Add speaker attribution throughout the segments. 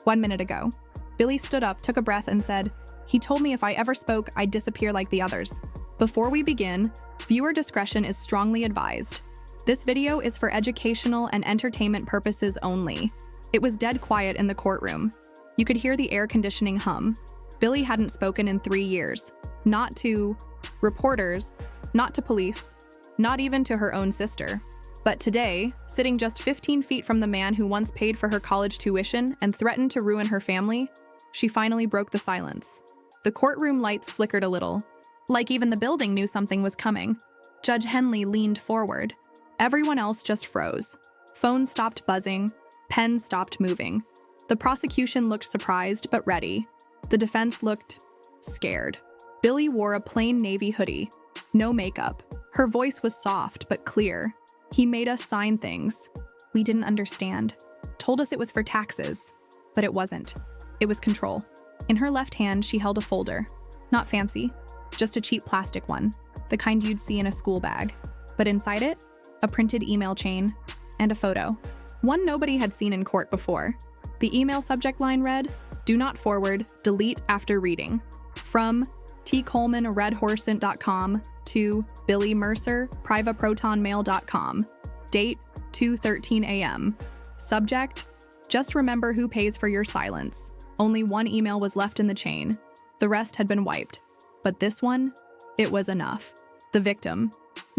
Speaker 1: 1 minute ago. Billie stood up, took a breath, and said, "He told me if I ever spoke, I'd disappear like the others." Before we begin, viewer discretion is strongly advised. This video is for educational and entertainment purposes only. It was dead quiet in the courtroom. You could hear the air conditioning hum. Billie hadn't spoken in 3 years. Not to reporters, not to police, not even to her own sister. But today, sitting just 15 feet from the man who once paid for her college tuition and threatened to ruin her family, she finally broke the silence. The courtroom lights flickered a little, like even the building knew something was coming. Judge Henley leaned forward. Everyone else just froze. Phones stopped buzzing. Pens stopped moving. The prosecution looked surprised but ready. The defense looked scared. Billie wore a plain navy hoodie. No makeup. Her voice was soft but clear. "He made us sign things. We didn't understand. Told us it was for taxes. But it wasn't. It was control." In her left hand, she held a folder. Not fancy, just a cheap plastic one, the kind you'd see in a school bag. But inside it, a printed email chain and a photo. One nobody had seen in court before. The email subject line read, "Do not forward, delete after reading." From tcoleman@redhorsent.com to Billie Mercer, privaprotonmail.com. Date, 2:13 a.m. Subject, "Just remember who pays for your silence." Only one email was left in the chain. The rest had been wiped. But this one, it was enough. The victim,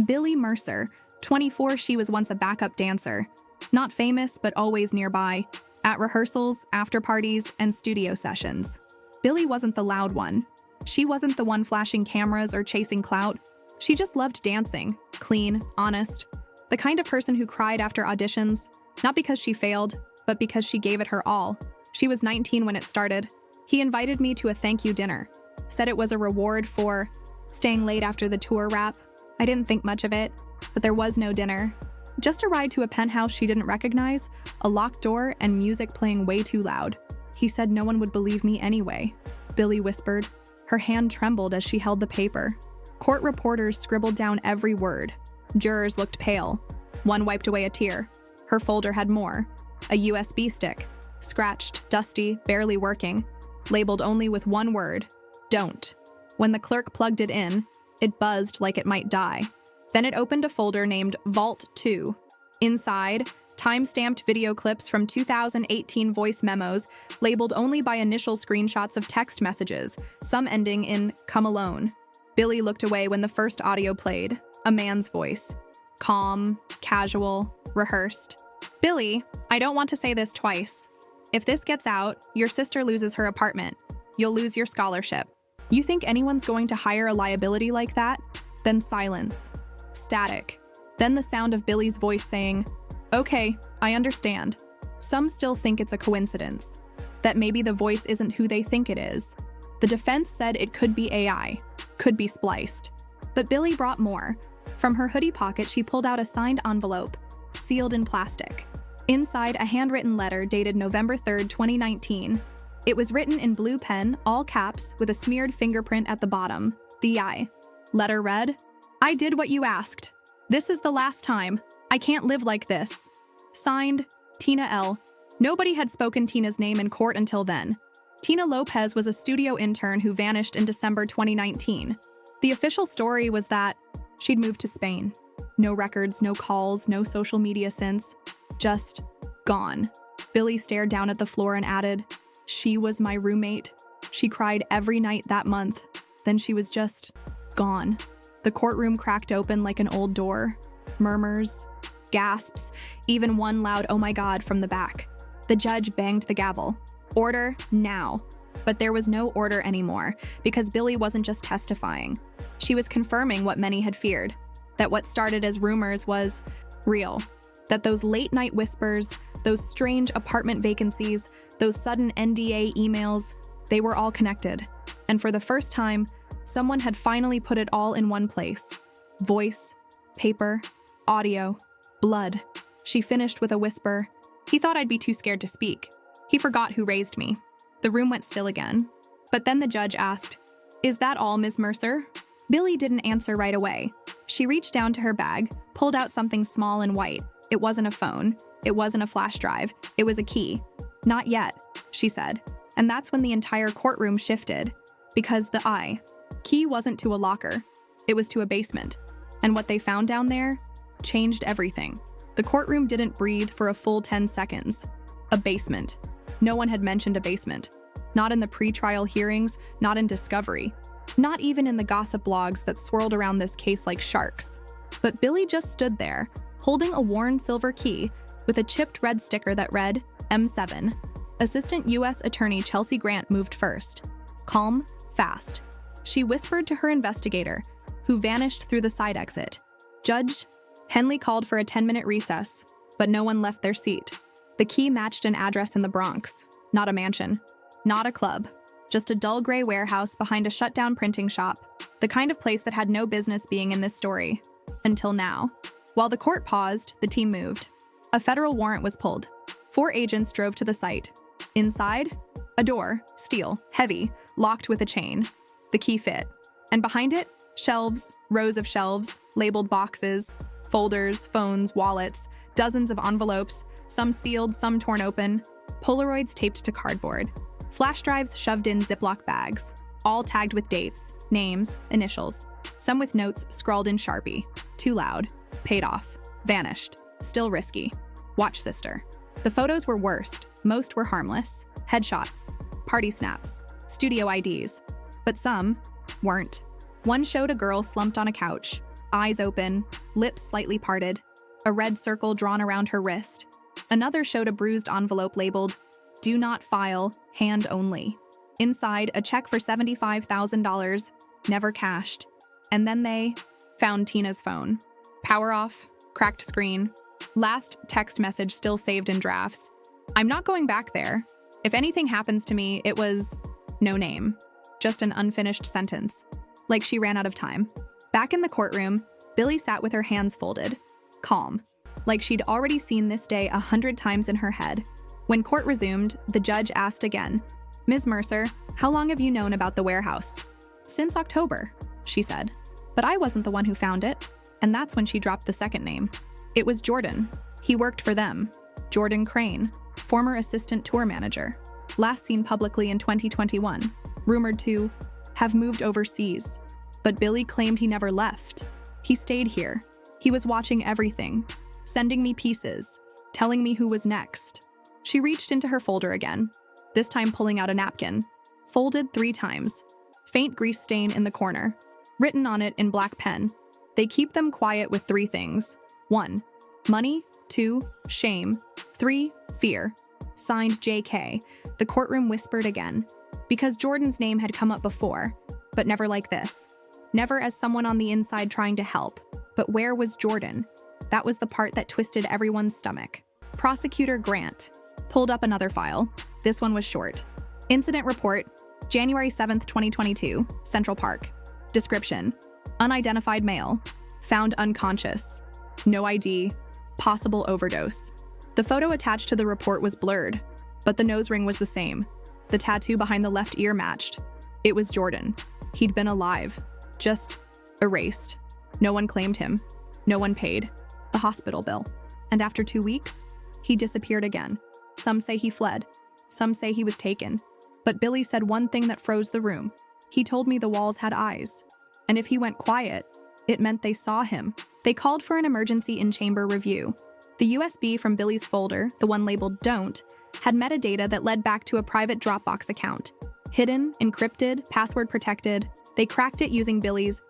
Speaker 1: Billie Mercer, 24, she was once a backup dancer. Not famous, but always nearby, at rehearsals, after parties, and studio sessions. Billie wasn't the loud one. She wasn't the one flashing cameras or chasing clout. She just loved dancing, clean, honest. The kind of person who cried after auditions, not because she failed, but because she gave it her all. She was 19 when it started. He invited me to a thank you dinner. Said it was a reward for staying late after the tour wrap. I didn't think much of it, but there was no dinner. Just a ride to a penthouse she didn't recognize, a locked door, and music playing way too loud. He said no one would believe me anyway, Billie whispered. Her hand trembled as she held the paper. Court reporters scribbled down every word. Jurors looked pale. One wiped away a tear. Her folder had more. A USB stick. Scratched, dusty, barely working. Labeled only with one word, "Don't." When the clerk plugged it in, it buzzed like it might die. Then it opened a folder named Vault 2. Inside, time-stamped video clips from 2018 voice memos, labeled only by initial screenshots of text messages, some ending in "come alone." Billie looked away when the first audio played, a man's voice. Calm, casual, rehearsed. "Billie, I don't want to say this twice. If this gets out, your sister loses her apartment. You'll lose your scholarship. You think anyone's going to hire a liability like that?" Then silence. Static. Then the sound of Billie's voice saying, "Okay, I understand." Some still think it's a coincidence, that maybe the voice isn't who they think it is. The defense said it could be AI, could be spliced. But Billie brought more. From her hoodie pocket, she pulled out a signed envelope, sealed in plastic. Inside, a handwritten letter dated November 3rd, 2019. It was written in blue pen, all caps, with a smeared fingerprint at the bottom, the I. Letter read, "I did what you asked. This is the last time. I can't live like this." Signed, Tina L. Nobody had spoken Tina's name in court until then. Tina Lopez was a studio intern who vanished in December 2019. The official story was that she'd moved to Spain. No records, no calls, no social media since. Just gone. Billie stared down at the floor and added, "She was my roommate. She cried every night that month. Then she was just gone." The courtroom cracked open like an old door. Murmurs, gasps, even one loud "oh my God" from the back. The judge banged the gavel. Order now. But there was no order anymore, because Billie wasn't just testifying. She was confirming what many had feared, that what started as rumors was real. That those late-night whispers, those strange apartment vacancies, those sudden NDA emails, they were all connected. And for the first time, someone had finally put it all in one place. Voice, paper, audio, blood. She finished with a whisper, "He thought I'd be too scared to speak. He forgot who raised me." The room went still again. But then the judge asked, "Is that all, Ms. Mercer?" Billie didn't answer right away. She reached down to her bag, pulled out something small and white. It wasn't a phone. It wasn't a flash drive. It was a key. Not yet. she said. And that's when the entire courtroom shifted, because the key wasn't to a locker, it was to a basement. And what they found down there changed everything. The courtroom didn't breathe for a full 10 seconds. A basement. No one had mentioned a basement. Not in the pre-trial hearings, not in discovery. Not even in the gossip blogs that swirled around this case like sharks. But Billie just stood there, holding a worn silver key with a chipped red sticker that read M7. Assistant U.S. Attorney Chelsea Grant moved first. Calm, fast. She whispered to her investigator, who vanished through the side exit. Judge Henley called for a 10-minute recess, but no one left their seat. The key matched an address in the Bronx, not a mansion, not a club, just a dull gray warehouse behind a shut-down printing shop, the kind of place that had no business being in this story. Until now. While the court paused, the team moved. A federal warrant was pulled. 4 agents drove to the site. Inside, a door, steel, heavy, locked with a chain. The key fit. And behind it, shelves, rows of shelves, labeled boxes, folders, phones, wallets, dozens of envelopes, some sealed, some torn open, Polaroids taped to cardboard, flash drives shoved in Ziploc bags, all tagged with dates, names, initials, some with notes scrawled in Sharpie. Too loud, paid off, vanished, still risky. Watch sister. The photos were worst, most were harmless. Headshots, party snaps, studio IDs. But some weren't. One showed a girl slumped on a couch, eyes open, lips slightly parted, a red circle drawn around her wrist. Another showed a bruised envelope labeled, "Do not file, hand only." Inside, a check for $75,000, never cashed. And then they found Tina's phone. Power off, cracked screen. Last text message still saved in drafts. "I'm not going back there. If anything happens to me, it was no name." Just an unfinished sentence. Like she ran out of time. Back in the courtroom, Billie sat with her hands folded. Calm. Like she'd already seen this day 100 times in her head. When court resumed, the judge asked again, "Ms. Mercer, how long have you known about the warehouse?" "Since October," she said. "But I wasn't the one who found it." And that's when she dropped the second name. It was Jordan. He worked for them. Jordan Crane, former assistant tour manager. Last seen publicly in 2021. Rumored to have moved overseas. But Billie claimed he never left. He stayed here. He was watching everything, sending me pieces, telling me who was next. She reached into her folder again, this time pulling out a napkin, folded 3 times. Faint grease stain in the corner, written on it in black pen. They keep them quiet with 3 things. 1. Money. 2. Shame. 3. Fear. Signed JK. The courtroom whispered again. Because Jordan's name had come up before, but never like this. Never as someone on the inside trying to help. But where was Jordan? That was the part that twisted everyone's stomach. Prosecutor Grant pulled up another file. This one was short. Incident report, January 7th, 2022, Central Park. Description: unidentified male, found unconscious, no ID, possible overdose. The photo attached to the report was blurred, but the nose ring was the same. The tattoo behind the left ear matched. It was Jordan. He'd been alive, just erased. No one claimed him. No one paid the hospital bill. And after 2 weeks, he disappeared again. Some say he fled. Some say he was taken. But Billie said one thing that froze the room. He told me the walls had eyes. And if he went quiet, it meant they saw him. They called for an emergency in-chamber review. The USB from Billie's folder, the one labeled "Don't," had metadata that led back to a private Dropbox account. Hidden, encrypted, password protected. They cracked it using Billie's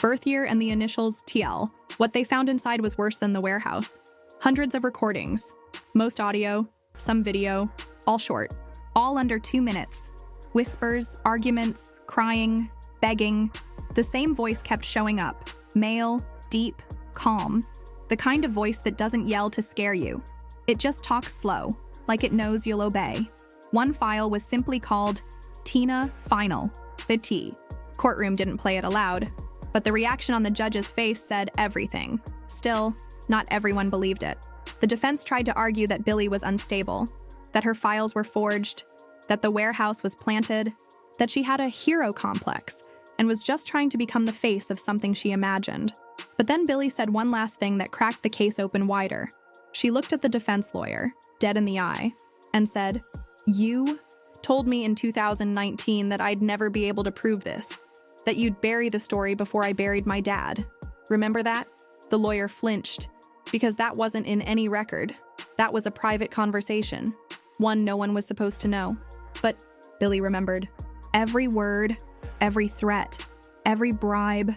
Speaker 1: birth year, and the initials TL. What they found inside was worse than the warehouse. Hundreds of recordings. Most audio, some video, all short. All under 2 minutes. Whispers, arguments, crying, begging. The same voice kept showing up. Male, deep, calm. The kind of voice that doesn't yell to scare you. It just talks slow, like it knows you'll obey. One file was simply called Tina Final, the T. Courtroom didn't play it aloud, but the reaction on the judge's face said everything. Still, not everyone believed it. The defense tried to argue that Billie was unstable, that her files were forged, that the warehouse was planted, that she had a hero complex and was just trying to become the face of something she imagined. But then Billie said one last thing that cracked the case open wider. She looked at the defense lawyer, dead in the eye, and said, You told me in 2019 that I'd never be able to prove this, that you'd bury the story before I buried my dad. Remember that? The lawyer flinched, because that wasn't in any record. That was a private conversation, one no one was supposed to know. But Billie remembered. Every word, every threat, every bribe,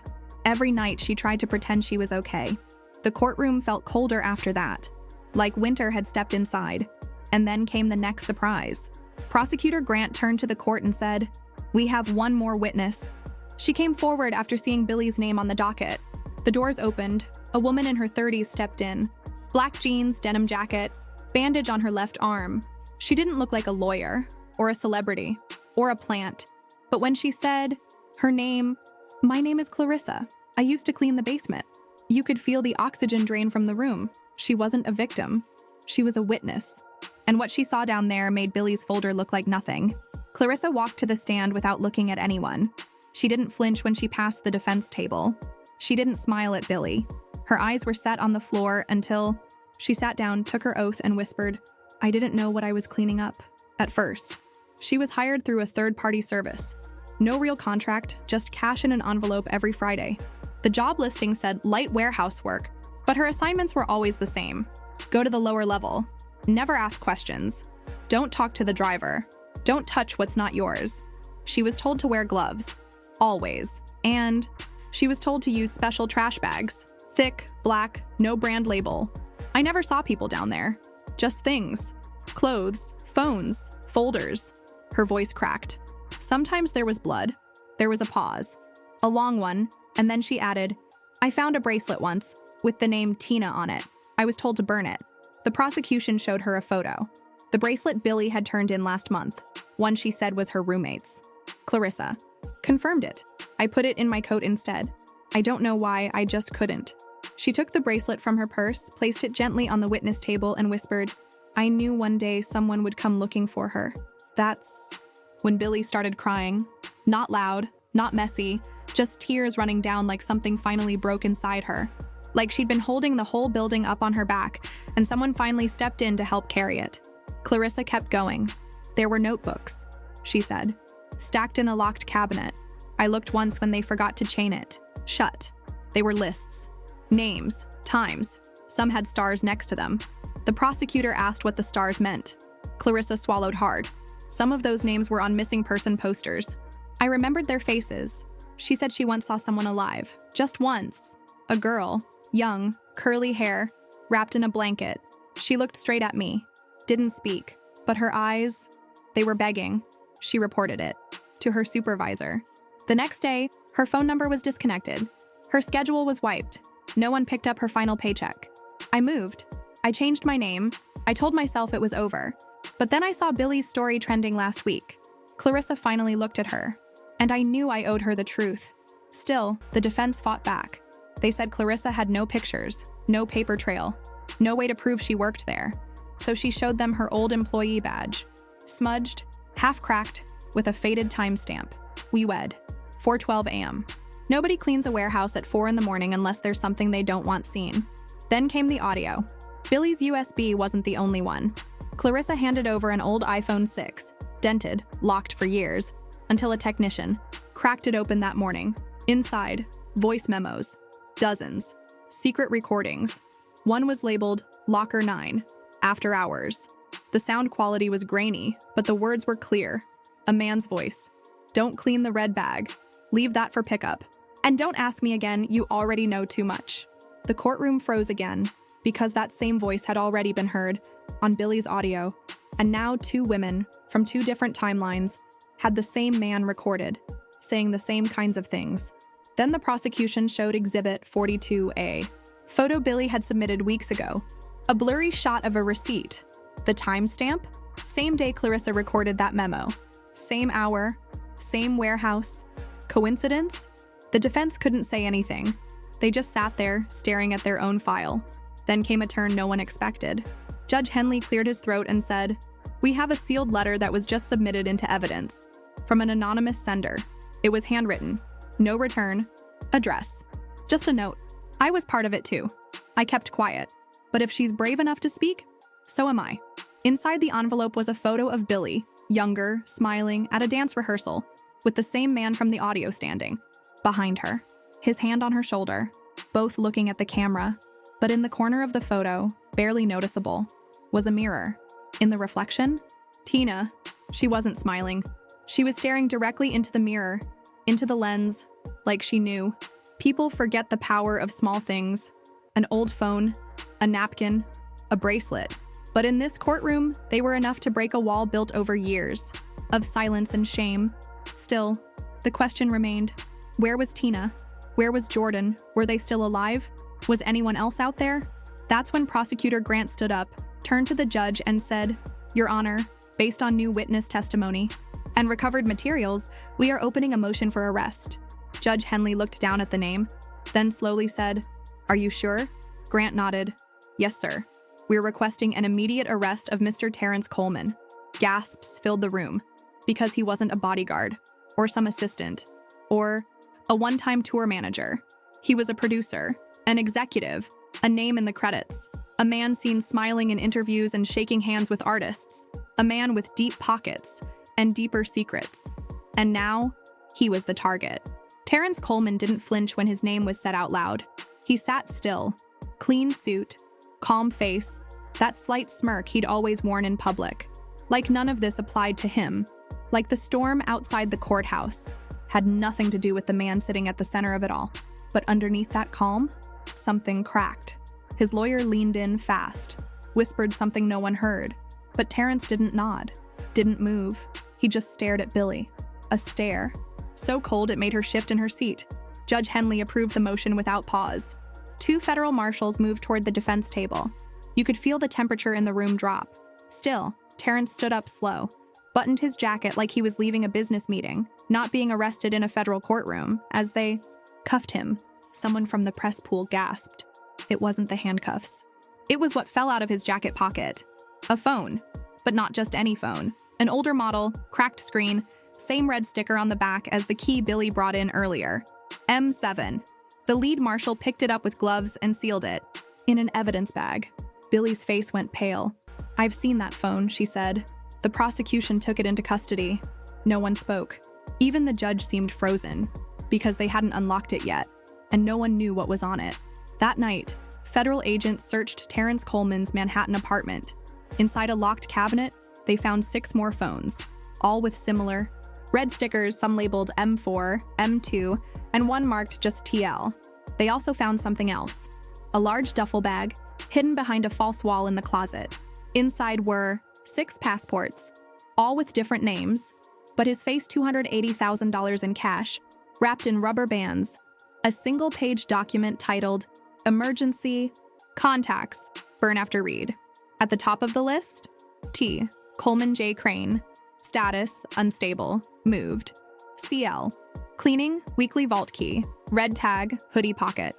Speaker 1: every night she tried to pretend she was okay. The courtroom felt colder after that, like winter had stepped inside. And then came the next surprise. Prosecutor Grant turned to the court and said, "We have one more witness." She came forward after seeing Billie's name on the docket. The doors opened. A woman in her 30s stepped in. Black jeans, denim jacket, bandage on her left arm. She didn't look like a lawyer, or a celebrity, or a plant. But when she said her name, "My name is Clarissa. I used to clean the basement," you could feel the oxygen drain from the room. She wasn't a victim. She was a witness. And what she saw down there made Billie's folder look like nothing. Clarissa walked to the stand without looking at anyone. She didn't flinch when she passed the defense table. She didn't smile at Billie. Her eyes were set on the floor until she sat down, took her oath, and whispered, "I didn't know what I was cleaning up at first." She was hired through a third-party service. No real contract, just cash in an envelope every Friday. The job listing said light warehouse work, but her assignments were always the same. Go to the lower level. Never ask questions. Don't talk to the driver. Don't touch what's not yours. She was told to wear gloves. Always. And she was told to use special trash bags. Thick, black, no brand label. I never saw people down there. Just things. Clothes, phones, folders. Her voice cracked. Sometimes there was blood. There was a pause. A long one, and then she added, "I found a bracelet once, with the name Tina on it. I was told to burn it." The prosecution showed her a photo. The bracelet Billie had turned in last month, one she said was her roommate's. Clarissa confirmed it. "I put it in my coat instead. I don't know why, I just couldn't." She took the bracelet from her purse, placed it gently on the witness table, and whispered, "I knew one day someone would come looking for her." That's when Billie started crying. Not loud, not messy, just tears running down like something finally broke inside her. Like she'd been holding the whole building up on her back, and someone finally stepped in to help carry it. Clarissa kept going. "There were notebooks," she said, "stacked in a locked cabinet. I looked once when they forgot to chain it. Shut. They were lists. Names, times. Some had stars next to them." The prosecutor asked what the stars meant. Clarissa swallowed hard. Some of those names were on missing person posters. "I remembered their faces." She said she once saw someone alive. Just once. A girl. Young, curly hair, wrapped in a blanket. She looked straight at me, didn't speak, but her eyes, they were begging. She reported it to her supervisor. The next day, her phone number was disconnected. Her schedule was wiped. No one picked up her final paycheck. I moved. I changed my name. I told myself it was over. But then I saw Billie's story trending last week. Clarissa finally looked at her, and I knew I owed her the truth. Still, the defense fought back. They said Clarissa had no pictures, no paper trail, no way to prove she worked there. So she showed them her old employee badge. Smudged, half-cracked, with a faded timestamp. We wed. 4:12 a.m. Nobody cleans a warehouse at 4 in the morning unless there's something they don't want seen. Then came the audio. Billie's USB wasn't the only one. Clarissa handed over an old iPhone 6, dented, locked for years, until a technician cracked it open that morning. Inside, voice memos. Dozens. Secret recordings. One was labeled Locker 9, After Hours. The sound quality was grainy, but the words were clear. A man's voice. "Don't clean the red bag. Leave that for pickup. And don't ask me again, you already know too much." The courtroom froze again, because that same voice had already been heard on Billie's audio, and now two women, from two different timelines, had the same man recorded, saying the same kinds of things. Then the prosecution showed Exhibit 42A, photo Billie had submitted weeks ago. A blurry shot of a receipt. The timestamp? Same day Clarissa recorded that memo. Same hour, same warehouse. Coincidence? The defense couldn't say anything. They just sat there, staring at their own file. Then came a turn no one expected. Judge Henley cleared his throat and said, "We have a sealed letter that was just submitted into evidence. From an anonymous sender. It was handwritten. No return. Address. Just a note. I was part of it too. I kept quiet. But if she's brave enough to speak, so am I." Inside the envelope was a photo of Billie, younger, smiling, at a dance rehearsal, with the same man from the audio standing behind her, his hand on her shoulder, both looking at the camera. But in the corner of the photo, barely noticeable, was a mirror. In the reflection, Tina. She wasn't smiling. She was staring directly into the mirror, into the lens, like she knew. People forget the power of small things. An old phone, a napkin, a bracelet. But in this courtroom, they were enough to break a wall built over years of silence and shame. Still, the question remained, where was Tina? Where was Jordan? Were they still alive? Was anyone else out there? That's when Prosecutor Grant stood up, turned to the judge and said, "Your Honor, based on new witness testimony and recovered materials, we are opening a motion for arrest." Judge Henley looked down at the name, then slowly said, "Are you sure?" Grant nodded. "Yes, sir. We're requesting an immediate arrest of Mr. Terrence Coleman." Gasps filled the room, because he wasn't a bodyguard, or some assistant, or a one-time tour manager. He was a producer, an executive, a name in the credits, a man seen smiling in interviews and shaking hands with artists, a man with deep pockets and deeper secrets. And now, he was the target. Terrence Coleman didn't flinch when his name was said out loud. He sat still, clean suit, calm face, that slight smirk he'd always worn in public. Like none of this applied to him. Like the storm outside the courthouse had nothing to do with the man sitting at the center of it all. But underneath that calm, something cracked. His lawyer leaned in fast, whispered something no one heard. But Terrence didn't nod, didn't move. He just stared at Billie. A stare. So cold it made her shift in her seat. Judge Henley approved the motion without pause. 2 federal marshals moved toward the defense table. You could feel the temperature in the room drop. Still, Terrence stood up slow, buttoned his jacket like he was leaving a business meeting, not being arrested in a federal courtroom, as they cuffed him. Someone from the press pool gasped. It wasn't the handcuffs. It was what fell out of his jacket pocket. A phone. But not just any phone. An older model, cracked screen, same red sticker on the back as the key Billie brought in earlier. M7. The lead marshal picked it up with gloves and sealed it. In an evidence bag. Billie's face went pale. "I've seen that phone," she said. "The prosecution took it into custody." No one spoke. Even the judge seemed frozen, because they hadn't unlocked it yet, and no one knew what was on it. That night, federal agents searched Terrence Coleman's Manhattan apartment. Inside a locked cabinet, they found 6 more phones, all with similar red stickers, some labeled M4, M2, and one marked just TL. They also found something else. A large duffel bag, hidden behind a false wall in the closet. Inside were 6 passports, all with different names, but his face $280,000 in cash, wrapped in rubber bands. A single-page document titled, "Emergency, Contacts, Burn After Read." At the top of the list, T. Coleman J. Crane. Status, unstable, moved. CL. Cleaning, weekly vault key, red tag, hoodie pocket.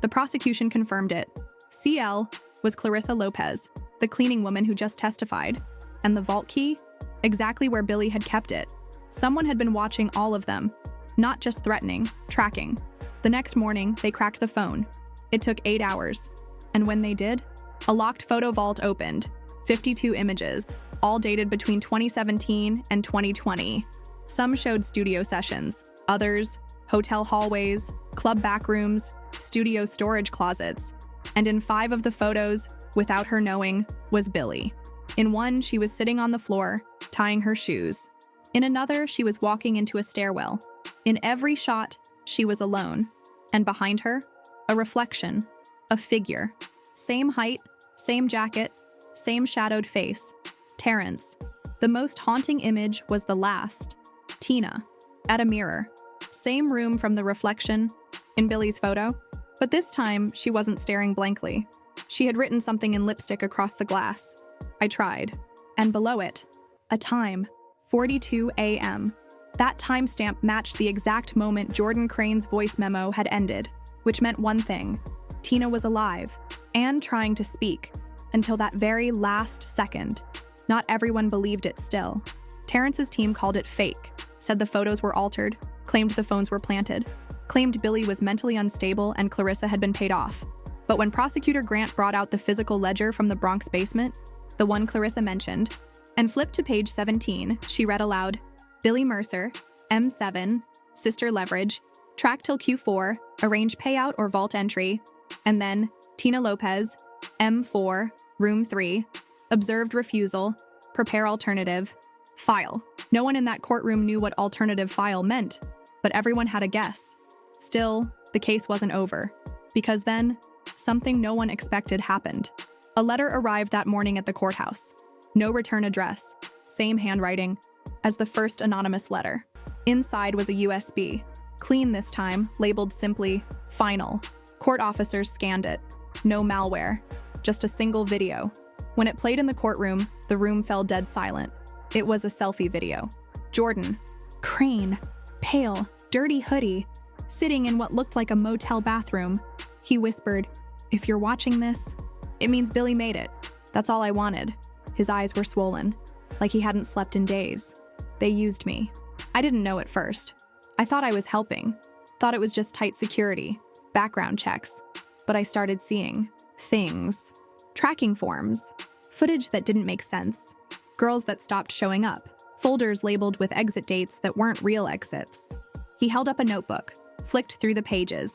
Speaker 1: The prosecution confirmed it. CL was Clarissa Lopez, the cleaning woman who just testified. And the vault key? Exactly where Billie had kept it. Someone had been watching all of them. Not just threatening, tracking. The next morning, they cracked the phone. It took 8 hours. And when they did, a locked photo vault opened. 52 images, all dated between 2017 and 2020. Some showed studio sessions, others, hotel hallways, club backrooms, studio storage closets. And in 5 of the photos, without her knowing, was Billie. In one, she was sitting on the floor, tying her shoes. In another, she was walking into a stairwell. In every shot, she was alone. And behind her, a reflection, a figure. Same height, same jacket, same shadowed face. Terrence. The most haunting image was the last. Tina, at a mirror. Same room from the reflection in Billie's photo, but this time she wasn't staring blankly. She had written something in lipstick across the glass. I tried. And below it, a time, 42 a.m. That timestamp matched the exact moment Jordan Crane's voice memo had ended, which meant one thing. Tina was alive, and trying to speak, until that very last second. Not everyone believed it still. Terrence's team called it fake, said the photos were altered, claimed the phones were planted, claimed Billie was mentally unstable and Clarissa had been paid off. But when Prosecutor Grant brought out the physical ledger from the Bronx basement, the one Clarissa mentioned, and flipped to page 17. She read aloud, Billie Mercer, M7, Sister Leverage, track till Q4, arrange payout or vault entry, and then Tina Lopez, M4, room 3, observed refusal, prepare alternative, file. No one in that courtroom knew what alternative file meant, but everyone had a guess. Still, the case wasn't over, because then, something no one expected happened. A letter arrived that morning at the courthouse. No return address, same handwriting as the first anonymous letter. Inside was a USB, clean this time, labeled simply, Final. Court officers scanned it. No malware, just a single video. When it played in the courtroom, the room fell dead silent. It was a selfie video. Jordan, Crane, pale, dirty hoodie, sitting in what looked like a motel bathroom. He whispered, if you're watching this, it means Billie made it. That's all I wanted. His eyes were swollen, like he hadn't slept in days. They used me. I didn't know at first. I thought I was helping. Thought it was just tight security, background checks. But I started seeing things. Tracking forms. Footage that didn't make sense. Girls that stopped showing up. Folders labeled with exit dates that weren't real exits. He held up a notebook, flicked through the pages.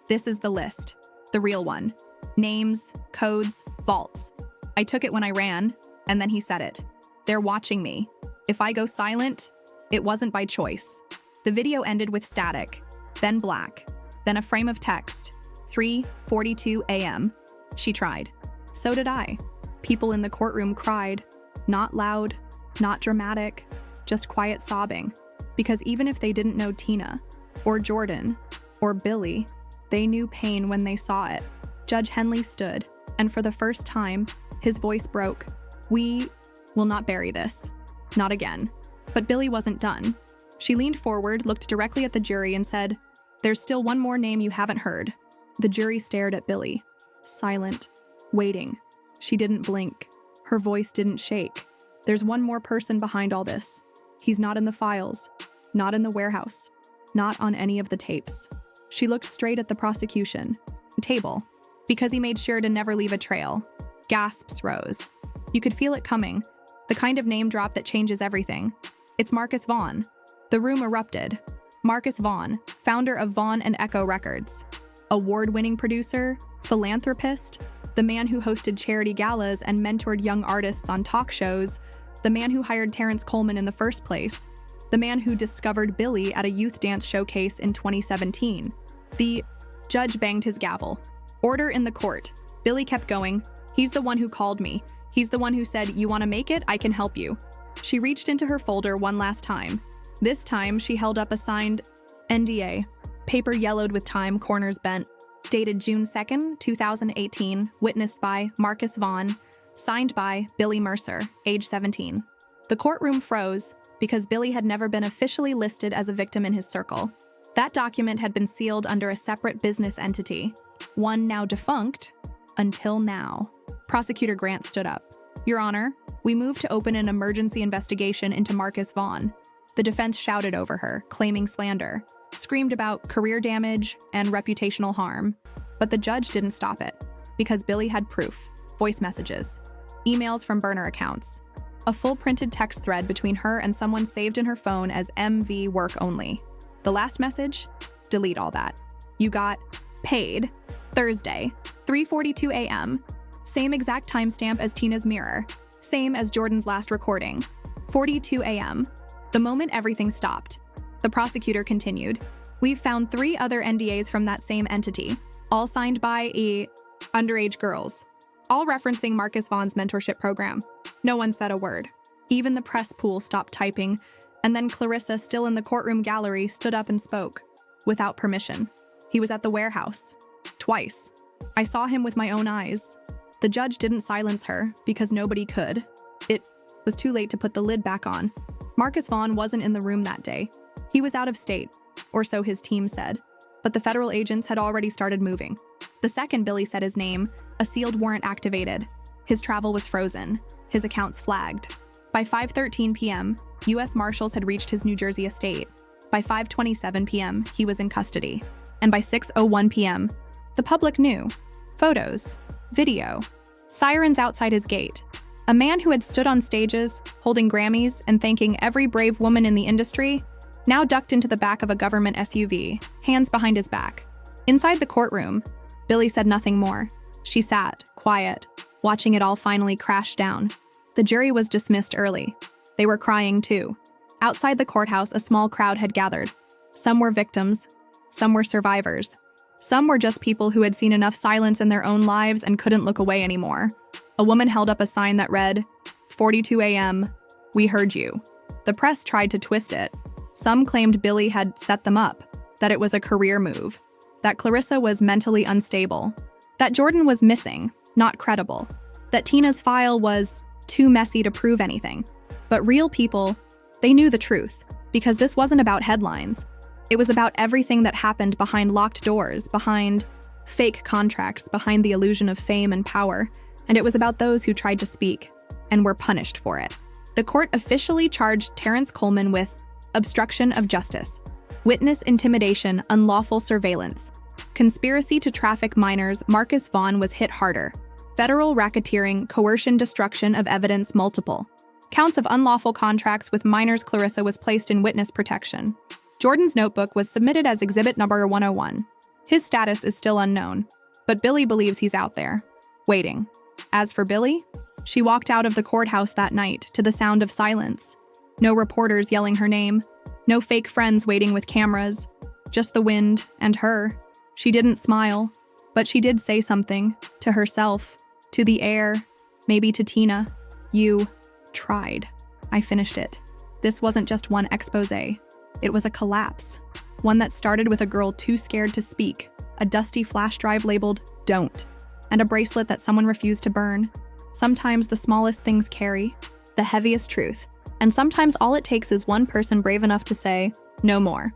Speaker 1: This is the list. The real one. Names, codes, vaults. I took it when I ran, and then he said it. They're watching me. If I go silent, it wasn't by choice. The video ended with static, then black, then a frame of text. 3:42 a.m. She tried. So did I. People in the courtroom cried. Not loud, not dramatic, just quiet sobbing. Because even if they didn't know Tina, or Jordan, or Billie, they knew pain when they saw it. Judge Henley stood, and for the first time, his voice broke. We will not bury this. Not again. But Billie wasn't done. She leaned forward, looked directly at the jury, and said, there's still one more name you haven't heard. The jury stared at Billie, silent, waiting. She didn't blink. Her voice didn't shake. There's one more person behind all this. He's not in the files, not in the warehouse, not on any of the tapes. She looked straight at the prosecution table, because he made sure to never leave a trail. Gasps rose. You could feel it coming, the kind of name drop that changes everything. It's Marcus Vaughn. The room erupted. Marcus Vaughn, founder of Vaughn and Echo Records. Award-winning producer, philanthropist, the man who hosted charity galas and mentored young artists on talk shows, the man who hired Terrence Coleman in the first place, the man who discovered Billie at a youth dance showcase in 2017. The judge banged his gavel. Order in the court. Billie kept going. He's the one who called me. He's the one who said, you want to make it? I can help you. She reached into her folder one last time. This time, she held up a signed NDA. Paper yellowed with time, corners bent. Dated June 2nd, 2018, witnessed by Marcus Vaughn, signed by Billie Mercer, age 17. The courtroom froze because Billie had never been officially listed as a victim in his circle. That document had been sealed under a separate business entity, one now defunct, until now. Prosecutor Grant stood up. Your Honor, we move to open an emergency investigation into Marcus Vaughn. The defense shouted over her, claiming slander, screamed about career damage and reputational harm. But the judge didn't stop it, because Billie had proof, voice messages, emails from burner accounts, a full printed text thread between her and someone saved in her phone as MV work only. The last message? Delete all that. You got paid Thursday, 3:42 a.m., same exact timestamp as Tina's mirror, same as Jordan's last recording, 42 a.m., the moment everything stopped. The prosecutor continued, we've found 3 other NDAs from that same entity, all signed by underage girls, all referencing Marcus Vaughn's mentorship program. No one said a word. Even the press pool stopped typing, and then Clarissa, still in the courtroom gallery, stood up and spoke, without permission. He was at the warehouse. Twice. I saw him with my own eyes. The judge didn't silence her, because nobody could. It was too late to put the lid back on. Marcus Vaughn wasn't in the room that day. He was out of state, or so his team said. But the federal agents had already started moving. The second Billie said his name, a sealed warrant activated. His travel was frozen. His accounts flagged. By 5:13 p.m., U.S. Marshals had reached his New Jersey estate. By 5:27 p.m., he was in custody. And by 6:01 p.m., the public knew. Photos, video, sirens outside his gate, A man who had stood on stages, holding Grammys and thanking every brave woman in the industry, now ducked into the back of a government SUV, hands behind his back. Inside the courtroom, Billie said nothing more. She sat, quiet, watching it all finally crash down. The jury was dismissed early. They were crying too. Outside the courthouse, a small crowd had gathered. Some were victims, some were survivors. Some were just people who had seen enough silence in their own lives and couldn't look away anymore. A woman held up a sign that read, 42 a.m., we heard you. The press tried to twist it. Some claimed Billie had set them up, that it was a career move, that Clarissa was mentally unstable, that Jordan was missing, not credible, that Tina's file was too messy to prove anything. But real people, they knew the truth, because this wasn't about headlines. It was about everything that happened behind locked doors, behind fake contracts, behind the illusion of fame and power, and it was about those who tried to speak and were punished for it. The court officially charged Terrence Coleman with obstruction of justice, witness intimidation, unlawful surveillance, conspiracy to traffic minors. Marcus Vaughn was hit harder, federal racketeering, coercion, destruction of evidence, multiple counts of unlawful contracts with minors. Clarissa was placed in witness protection. Jordan's notebook was submitted as exhibit number 101. His status is still unknown, but Billie believes he's out there, waiting. As for Billie, she walked out of the courthouse that night to the sound of silence. No reporters yelling her name, no fake friends waiting with cameras, just the wind and her. She didn't smile, but she did say something, to herself, to the air, maybe to Tina. You tried. I finished it. This wasn't just one expose. It was a collapse. One that started with a girl too scared to speak, a dusty flash drive labeled, "Don't," and a bracelet that someone refused to burn. Sometimes the smallest things carry the heaviest truth, and sometimes all it takes is one person brave enough to say, "No more."